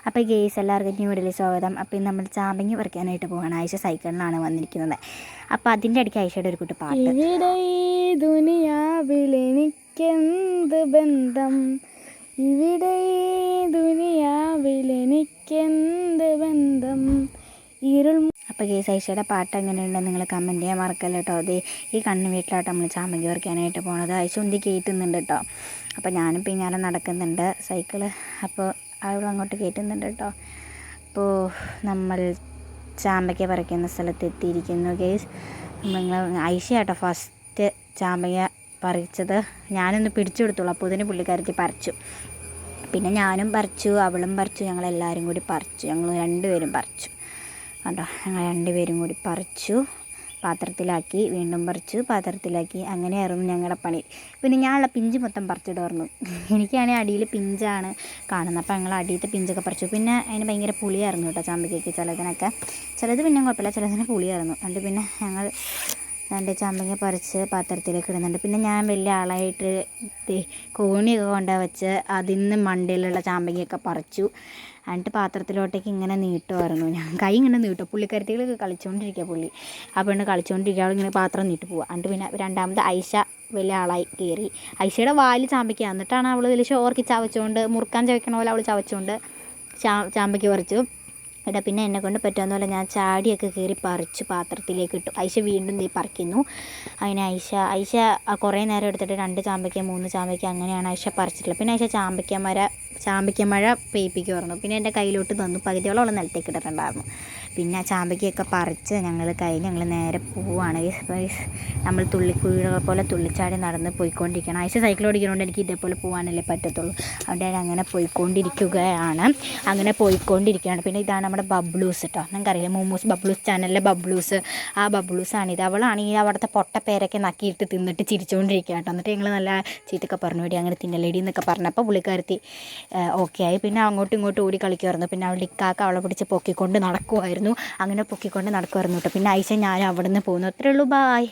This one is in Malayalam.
അപ്പോൾ ഗെയ്സ് എല്ലാവർക്കും ന്യൂ വീഡിയോയിൽ സ്വാഗതം. അപ്പോൾ ഇന്ന് നമ്മൾ ചാമ്പങ്ങ പറിക്കാനായിട്ട് പോവുകയാണ്. ആയിഷ സൈക്കിളിലാണ് വന്നിരിക്കുന്നത്. അപ്പോൾ അതിൻ്റെ ഇടയ്ക്ക് ആയിഷയുടെ ഒരു കുട്ടി പാട്ട്. ഇവിടെ ഈ ദുനിയാവിൽ എനിക്കെന്ത് ബന്ധം, ഇവിടെ ഈ ദുനിയാവിൽ എനിക്കെന്ത് ബന്ധം ഇരുൾ. അപ്പോൾ ഗെയ്സ് ആയിഷയുടെ പാട്ട് എങ്ങനെയുണ്ടെന്ന് നിങ്ങൾ കമൻറ്റ് ചെയ്യാൻ മറക്കല്ല കേട്ടോ. അത് ഈ കണ്ണ് വീട്ടിലായിട്ട് നമ്മൾ ചാമ്പങ്ങ പറിക്കാനായിട്ട് പോകുന്നത്. ആയിഷ ഉന്തി കയറ്റുന്നുണ്ട് കേട്ടോ. അപ്പോൾ ഞാനും പിന്നാലെ നടക്കുന്നുണ്ട് സൈക്കിള്. അപ്പോൾ അവളങ്ങോട്ട് കയറ്റുന്നുണ്ട് കേട്ടോ. അപ്പോൾ നമ്മൾ ചാമ്പയ്ക്ക പറിക്കുന്ന സ്ഥലത്ത് എത്തിയിരിക്കുന്നു ഗെയ്സ്. നിങ്ങൾ ഐഷ കേട്ടോ ഫസ്റ്റ് ചാമ്പയ്ക്ക പറിച്ചത്. ഞാനൊന്ന് പിടിച്ചു കൊടുത്തോളൂ. അപ്പോൾ ഇതിന് പുള്ളിക്കാരത്തി പറിച്ചു. പിന്നെ ഞാനും പറിച്ചു, അവളും പറിച്ചു, ഞങ്ങളെല്ലാവരും കൂടി പറിച്ചു. ഞങ്ങൾ രണ്ടുപേരും പറിച്ചു കേട്ടോ. ഞങ്ങൾ രണ്ടുപേരും കൂടി പറിച്ചു, പാത്രത്തിലാക്കി, വീണ്ടും പറിച്ചു, പാത്രത്തിലാക്കി. അങ്ങനെയായിരുന്നു ഞങ്ങളുടെ പണി. പിന്നെ ഞാനുള്ള പിഞ്ച് മൊത്തം പറിച്ചിടുമായിരുന്നു. എനിക്കാണെങ്കിൽ അടിയിൽ പിഞ്ചാണ് കാണുന്നത്. അപ്പോൾ ഞങ്ങൾ അടിയിലത്തെ പിഞ്ചൊക്കെ പറിച്ചു. പിന്നെ അതിന് ഭയങ്കര പുളിയായിരുന്നു കേട്ടോ ചാമ്പയ്ക്കയ്ക്ക്. ചിലത് പിന്നെ കുഴപ്പമില്ല, ചിലതിന് പുളിയായിരുന്നു. അതുകൊണ്ട് പിന്നെ ഞങ്ങൾ രണ്ട് ചാമ്പങ്ങ പറിച്ച് പാത്രത്തിലേക്ക് ഇടുന്നുണ്ട്. പിന്നെ ഞാൻ വലിയ ആളായിട്ട് കോണിയൊക്കെ കൊണ്ടുപോയി വെച്ച് അതിൽ നിന്ന് മണ്ടയിലുള്ള ചാമ്പങ്ങയൊക്കെ പറിച്ചു. എന്നിട്ട് പാത്രത്തിലോട്ടേക്ക് ഇങ്ങനെ നീട്ടുമായിരുന്നു. ഞാൻ കൈ ഇങ്ങനെ നീട്ടും. പുള്ളിക്കരത്തികളൊക്കെ കളിച്ചുകൊണ്ടിരിക്കുക പുള്ളി. ആ പെണ്ണ് കളിച്ചുകൊണ്ടിരിക്കുക. അവളിങ്ങനെ പാത്രം നീട്ടി പോവുക. എന്നിട്ട് പിന്നെ രണ്ടാമത് ഐഷ വലിയ ആളായി കയറി. ഐഷയുടെ വാല് ചാമ്പയ്ക്ക. എന്നിട്ടാണ് അവൾ വലിയ ഷോർക്ക് ചവച്ചുകൊണ്ട്, മുറുക്കാൻ ചവയ്ക്കണ പോലെ അവൾ ചവച്ചുകൊണ്ട് ചാമ്പയ്ക്ക് പറിച്ചു. ഇവിടെ പിന്നെ എന്നെ കൊണ്ട് പറ്റുന്ന പോലെ ഞാൻ ചാടിയൊക്കെ കയറി പറിച്ച് പാത്രത്തിലേക്ക് ഇട്ടു. ഐഷ വീണ്ടും നീ പറിക്കുന്നു. അങ്ങനെ ഐഷ കുറേ നേരം എടുത്തിട്ട് 2 ചാമ്പയ്ക്ക 3 ചാമ്പയ്ക്ക അങ്ങനെയാണ് ഐഷ പറിച്ചിട്ടുള്ളത്. പിന്നെ ഐഷ ചാമ്പയ്ക്ക മഴ പെയ്പ്പിക്കുമായിരുന്നു. പിന്നെ എൻ്റെ കയ്യിലോട്ട് തന്നു. പകുതിയോളം അവൾ നിലത്തേക്ക് ഇട്ടിട്ടുണ്ടായിരുന്നു. പിന്നെ ചാമ്പയ്ക്കൊക്കെ പറിച്ച് ഞങ്ങൾ നേരെ പോവുകയാണ്. നമ്മൾ തുള്ളിക്കുഴികളെ പോലെ തുള്ളിച്ചാടി നടന്ന് പോയിക്കൊണ്ടിരിക്കണം. ഐഷ സൈക്കിൾ ഓടിക്കുന്നതുകൊണ്ട് എനിക്ക് ഇതേപോലെ പോകാനല്ലേ പറ്റത്തുള്ളൂ. അതുകൊണ്ട് ഞാൻ അങ്ങനെ പോയിക്കൊണ്ടിരിക്കുകയാണ്. പിന്നെ ഇതാണ് നമ്മുടെ ബബ്ലൂസ് കേട്ടോ. നിങ്ങൾക്കറിയാം മോമോസ് ബബ്ലൂസ് ചാനലിലെ ബബ്ലൂസ്. ആ ബബ്ലൂസാണിത്. അവളാണെങ്കിൽ അവിടുത്തെ പൊട്ടപ്പേരൊക്കെ നക്കിയിട്ട് തിന്നിട്ട് ചിരിച്ചുകൊണ്ടിരിക്കുക കേട്ടോ. എന്നിട്ട് ഞങ്ങൾ നല്ല ചീത്തൊക്കെ പറഞ്ഞു വേണ്ടി അങ്ങനെ തിന്നലേടി എന്നൊക്കെ പറഞ്ഞപ്പോൾ പുള്ളിക്കാരത്തി ഓക്കെ ആയി. പിന്നെ അങ്ങോട്ടും ഇങ്ങോട്ടും ഓടി കളിക്കുമായിരുന്നു. പിന്നെ അവളുടെ ഇക്കാക്ക അവളെ പിടിച്ച് പൊക്കിക്കൊണ്ട് നടക്കുമായിരുന്നു. അങ്ങനെ പൊക്കിക്കൊണ്ട് നടക്കുമായിരുന്നു കേട്ടോ. പിന്നെ ഐഷ ഞാൻ അവിടെ നിന്ന് പോകുന്നു. അത്രേ ഉള്ളൂ. ബായ്.